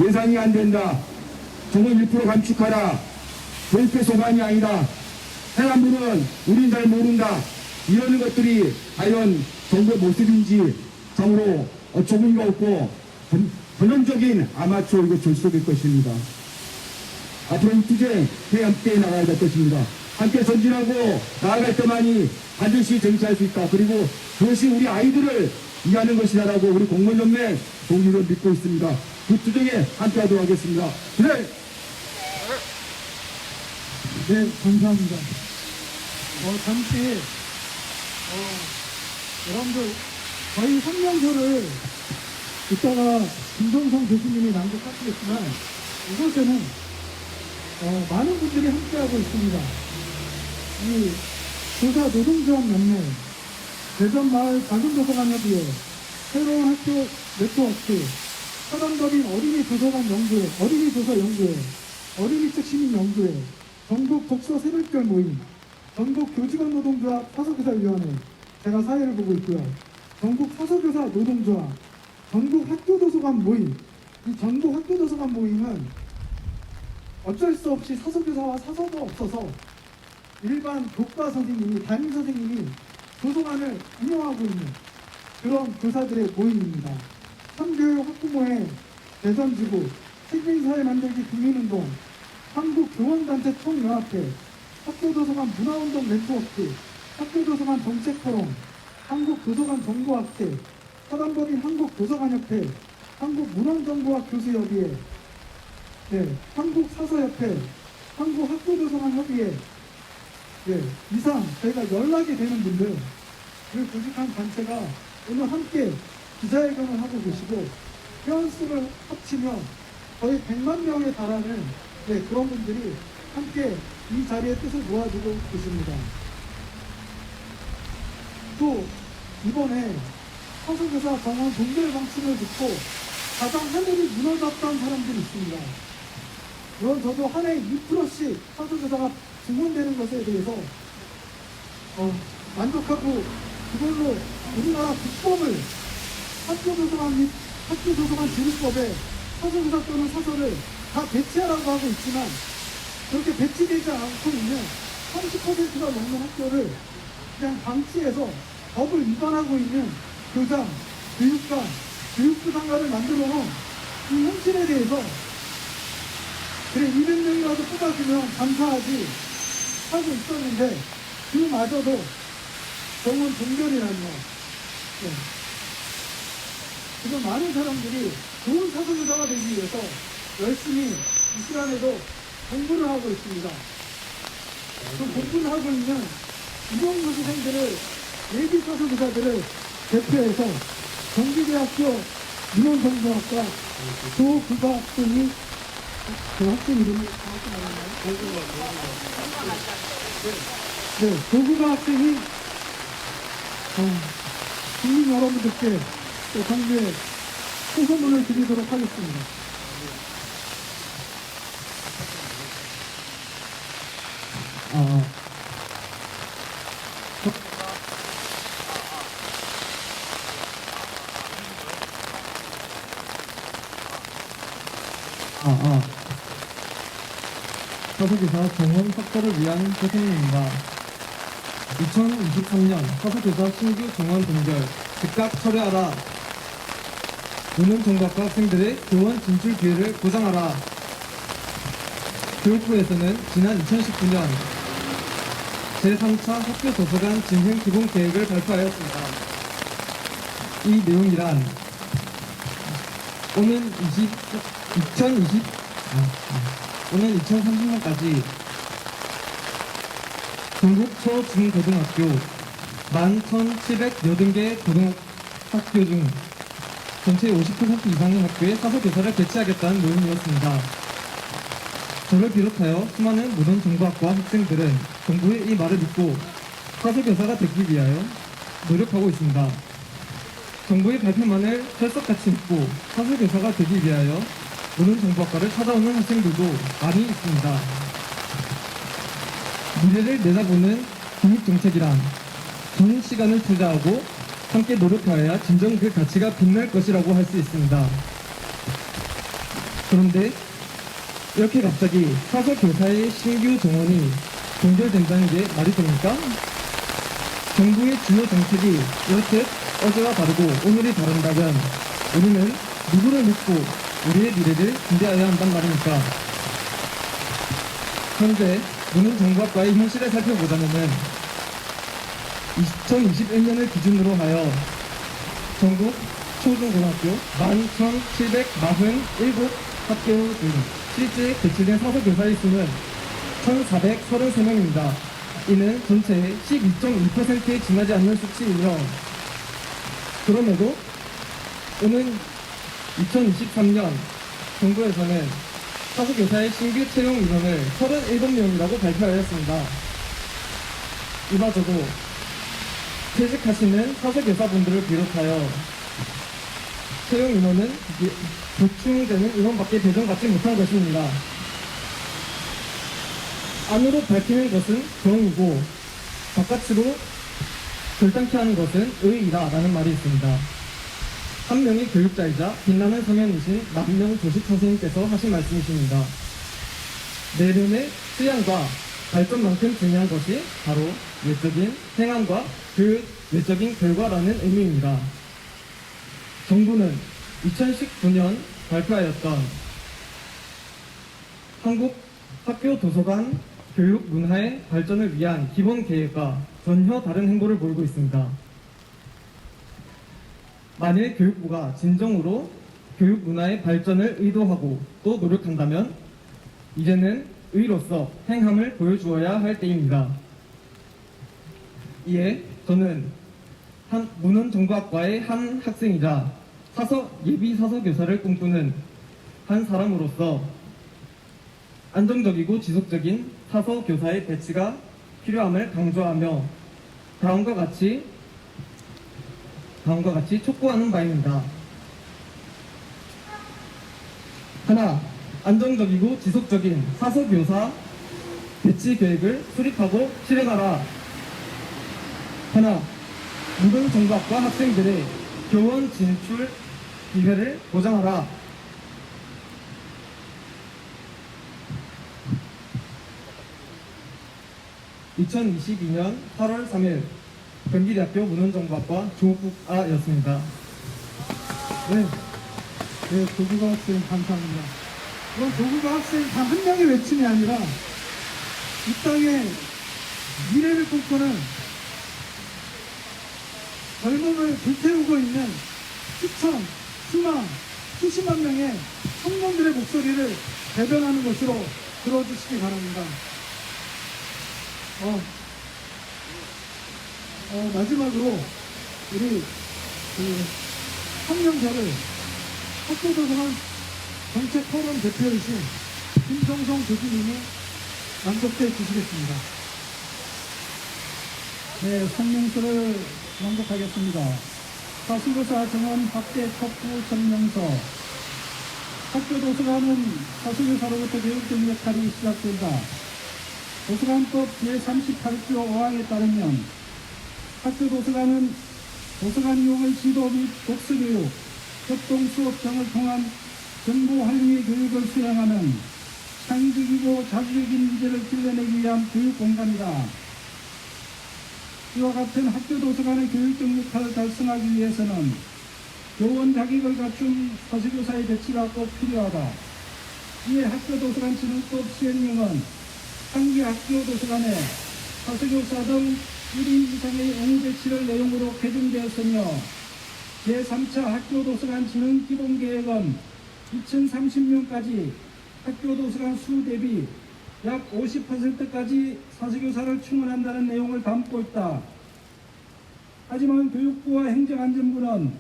예상이 안 된다. 정원 1% 감축하라. 교육회 소관이 아니다. 행안부는 우린 잘 모른다. 이러는 것들이 과연 정부의 모습인지 참으로 어처구니가 없고 전형적인 아마추어이고 졸속일 것입니다. 앞으로 이 투쟁 함께 나가야 될 것입니다. 함께 전진하고 나아갈 때만이 반드시 쟁취할 수 있다. 그리고 그것이 우리 아이들을 위하는 것이다라고 우리 공무원연맹 동료를 믿고 있습니다. 그 투쟁에 함께하도록 하겠습니다. 네. 네, 감사합니다. 잠시 여러분들 저희 성명서를 이따가 김성성 교수님이 낭독하시겠지만 이곳에는 많은 분들이 함께하고 있습니다. 이 교사 노동조합연맹, 대전마을 작은도서관협의회, 새로운 학교 네트워크, 사단법인 어린이도서관연구회, 어린이도서연구회, 어린이책 시민연구회, 전국 독서 새벽별 모임, 전국 교직원 노동조합 사서교사위원회, 제가 사회를 보고 있고요. 전국 사서교사 노동조합, 전국 학교도서관 모임. 이 전국 학교도서관 모임은 어쩔 수 없이 사서교사와 사서가 없어서 일반 교과 선생님이, 담임 선생님이 도서관을 운영하고 있는 그런 교사들의 모임입니다. 삼교육 학부모회, 대전지구, 책임사회 만들기 국민운동, 한국교원단체 총연합회, 학교도서관 문화운동 네트워크, 학교도서관 정책포럼, 한국도서관 정보학회, 사단법인 한국도서관협회, 한국문헌정보학 교수협의회, 네, 한국사서협회, 한국학교도서관협의회, 네, 이상 저희가 연락이 되는 분들, 그 조직한 단체가 오늘 함께 기자회견을 하고 계시고 회원수를 합치면 거의 100만 명에 달하는 그런 분들이 함께 이 자리에 뜻을 모아주고 계십니다. 또 이번에 사서교사 정원 동결 방침을 듣고 가장 하늘이 무너졌던 사람들이 있습니다. 물론 저도 한 해에 2%씩 사서교사가 증원되는 것에 대해서 만족하고 그걸로 우리나라 국법을 학교도서관 지휘법에 사서교사 또는 사서를 다 배치하라고 하고 있지만 그렇게 배치되지 않고 있는 30%가 넘는 학교를 그냥 방치해서 법을 위반하고 있는 교장, 교육감, 교육부장관을 만들어 놓은 이 현실에 대해서 그래 200명이라도 뽑아주면 감사하지 하고 있었는데 그마저도 정원 동결이라뇨. 네. 지금 많은 사람들이 좋은 사서교사가 되기 위해서 열심히 이 시간에도 공부를 하고 있습니다. 그 공부를 하고 있는 임용고시생들을 예비 사서교사들을 대표해서 경기대학교 민원정보학과 조국어학생이 그 학생 이름이 정확히 말하나요? 네, 조국어 학생이 국민 여러분들께 또 정부에 호소문을 드리도록 하겠습니다. 사서교사 정원 확대를 위한 개선입니다. 2023년 사서교사 신규 정원 동결 즉각 철회하라. 문헌정보학과 학생들의 교원 진출 기회를 보장하라. 교육부에서는 지난 2019년 제3차 학교도서관 진행 기본 계획을 발표하였습니다. 이 내용이란 오는 2030년까지 전국 초, 중, 고등학교 11,780개 고등학교 중 전체 50% 이상의 학교에 사서교사를 배치하겠다는 내용이었습니다. 저를 비롯하여 수많은 문헌정보학과 학생들은 정부의 이 말을 믿고 사서교사가 되기 위하여 노력하고 있습니다. 정부의 발표만을 철석같이 믿고 사서교사가 되기 위하여 문헌정보학과를 찾아오는 학생들도 많이 있습니다. 미래를 내다보는 교육정책이란 전 시간을 투자하고 함께 노력하여야 진정 그 가치가 빛날 것이라고 할 수 있습니다. 그런데 이렇게 갑자기 사서교사의 신규 정원이 동결된다는 게 말이 됩니까? 정부의 주요 정책이 이렇듯 어제와 다르고 오늘이 다른다면 우리는 누구를 믿고 우리의 미래를 준비해야 한단 말입니까? 현재 문헌정보학과의 현실을 살펴보자면은 2021년을 기준으로 하여 전국 초중고등학교 11,747 학교 중 실제 배치된 사서교사의 수는 1,433명입니다. 이는 전체의 12.2%에 지나지 않는 수치이며 그럼에도 오는 2023년 정부에서는 사서교사의 신규 채용 인원을 37명이라고 발표하였습니다. 이마저도 퇴직하시는 사서교사분들을 비롯하여 채용 인원은 보충되는 인원밖에 배정받지 못한 것입니다. 안으로 밝히는 것은 정이고 바깥으로 결단케 하는 것은 의이다 라는 말이 있습니다. 한 명의 교육자이자 빛나는 서면이신 남명조식 선생님께서 하신 말씀이십니다. 내면의 수양과 발전만큼 중요한 것이 바로 외적인 행함과 그 외적인 결과라는 의미입니다. 정부는 2019년 발표하였던 한국 학교 도서관 교육 문화의 발전을 위한 기본 계획과 전혀 다른 행보를 보이고 있습니다. 만일 교육부가 진정으로 교육 문화의 발전을 의도하고 또 노력한다면 이제는 의로서 행함을 보여주어야 할 때입니다. 이에 저는 문헌정보학과의 한 학생이자 예비 사서교사를 꿈꾸는 한 사람으로서 안정적이고 지속적인 사서교사의 배치가 필요함을 강조하며 다음과 같이 다음과 같이 촉구하는 바입니다. 하나, 안정적이고 지속적인 사서교사 배치 계획을 수립하고 실행하라. 하나, 모든 정부학과 학생들의 교원 진출 기회를 보장하라. (2022년 8월 3일) 경기대학교 문헌정보학과 조국아였습니다. 네, 네, 조국아 학생 감사합니다. 그럼 조국아 학생 단 한 명의 외침이 아니라 이 땅의 미래를 꿈꾸는 젊음을 불태우고 있는 수천, 수만, 수십만 명의 청년들의 목소리를 대변하는 것으로 들어주시기 바랍니다. 마지막으로 우리 청년회를 학교도서관 정책토론 대표이신 김성성 교수님이 낭독해 주시겠습니다. 네, 성명서를 낭독하겠습니다. 사수교사 정원 확대 촉구 성명서. 학교도서관은 사수교사로부터 교육적 역할이 시작된다. 도서관법 제38조 5항에 따르면 학교도서관은 도서관 이용의 지도 및 독서교육, 협동수업 등을 통한 정보 활용의 교육을 수행하는 창의적이고 자주적인 미래를 길러내기 위한 교육공간이다. 이와 같은 학교도서관의 교육적 역할을 달성하기 위해서는 교원 자격을 갖춘 사수교사의 배치가 꼭 필요하다. 이에 학교도서관 진흥법 시행령은 상기 학교도서관에 사수교사 등 1인 이상의 영우 배치를 내용으로 개정되었으며 제3차 학교도서관 진흥 기본계획은 2030년까지 학교도서관 수 대비 약 50%까지 사수교사를 충원한다는 내용을 담고 있다. 하지만 교육부와 행정안전부는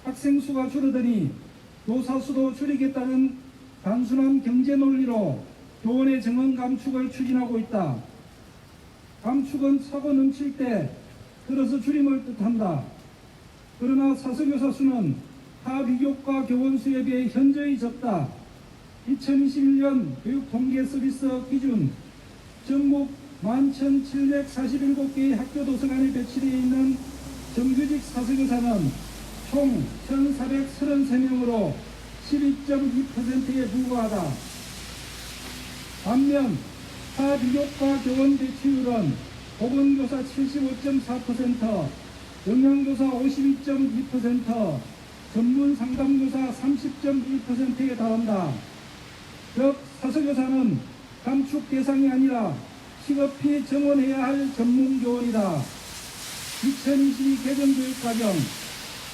학생 수가 줄어드니 교사 수도 줄이겠다는 단순한 경제 논리로 교원의 정원 감축을 추진하고 있다. 감축은 차고 넘칠 때 들어서 줄임을 뜻한다. 그러나 사수교사 수는 타 비교과 교원 수에 비해 현저히 적다. 2021년 교육통계서비스 기준 전국 11,747개의 학교도서관에 배치되어 있는 정규직 사수교사는 총 1,433명으로 12.2%에 불과하다. 반면 타비교과 교원 배치율은 보건교사 75.4%, 영양교사 52.2%, 전문상담교사 30.1%에 달한다. 즉 사서교사는 감축 대상이 아니라 시급히 정원해야 할 전문교원이다. 2022 개정교육과정,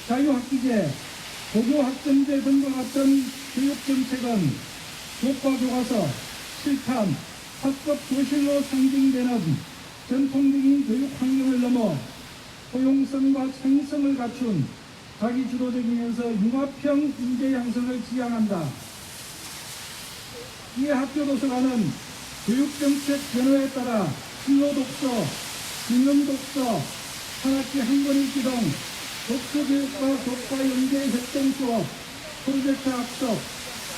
자유학기제, 고교학점제 등과 같은 교육정책은 교과 교과서, 실탄, 학급 교실로 상징되는 전통적인 교육 환경을 넘어 포용성과 창의성을 갖춘 자기주도적이면서 융합형 인재 양성을 지향한다. 이에 학교도서관은 교육정책 변화에 따라 진로독서, 균형독서, 한 학기 한 권 읽기 등 독서교육과 교과 연계 협동수업, 프로젝트 학습,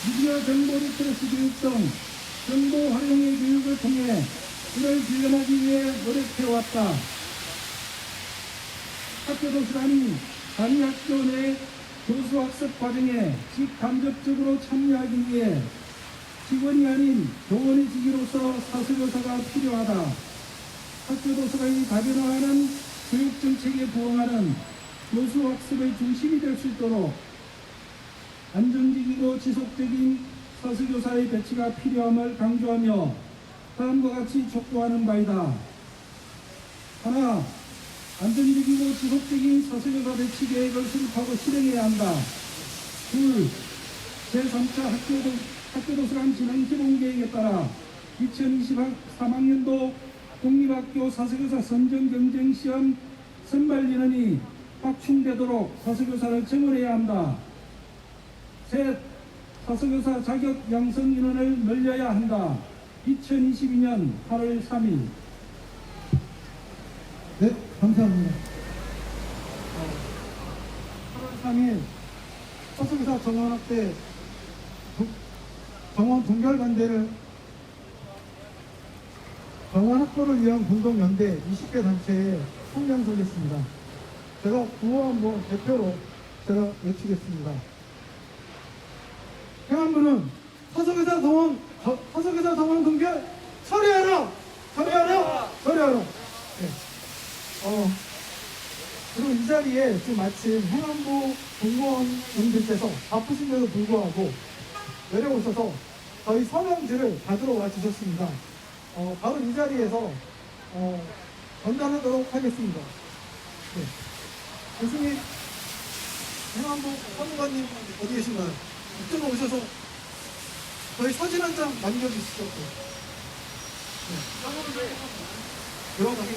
미디어 정보 리터러시 교육 등 정보 활용의 교육을 통해 이를 실현하기 위해 노력해왔다. 학교도서관이 단위학교 내 교수학습 과정에 직간접적으로 참여하기 위해 직원이 아닌 교원의 직위로서 사수교사가 필요하다. 학교도서관이 다변화하는 교육정책에 부응하는 교수학습의 중심이 될 수 있도록 안정적이고 지속적인 사수교사의 배치가 필요함을 강조하며 다음과 같이 촉구하는 바이다. 하나, 안정적이고 지속적인 사수교사 배치 계획을 수립하고 실행해야 한다. 둘, 제3차 학교도서관 진흥 기본계획에 따라 2023학년도 공립학교 사수교사 선정 경쟁시험 선발 인원이 확충되도록 사수교사를 증원해야 한다. 셋, 사수교사 자격 양성 인원을 늘려야 한다. 2022년 8월 3일. 네, 감사합니다. 3일 서초기사 정원학대 정원 동결반대를 정원 확보를 위한 공동연대 20개 단체에 성명서겠습니다. 제가 구호원부 대표로 제가 외치겠습니다. 행안부는 서초기사 정원 동결 처리하라! 처리하라! 처리하라! 네. 그리고 이 자리에 지금 마침 행안부 공무원님들께서 바쁘신데도 불구하고 내려오셔서 저희 서명지를 받으러 와주셨습니다. 바로 이 자리에서 전달하도록 하겠습니다. 네. 교수님, 행안부 사무관님 어디 계신가요? 이쪽으로 오셔서 저희 사진 한 장 남겨주시죠. 네. 들어가게.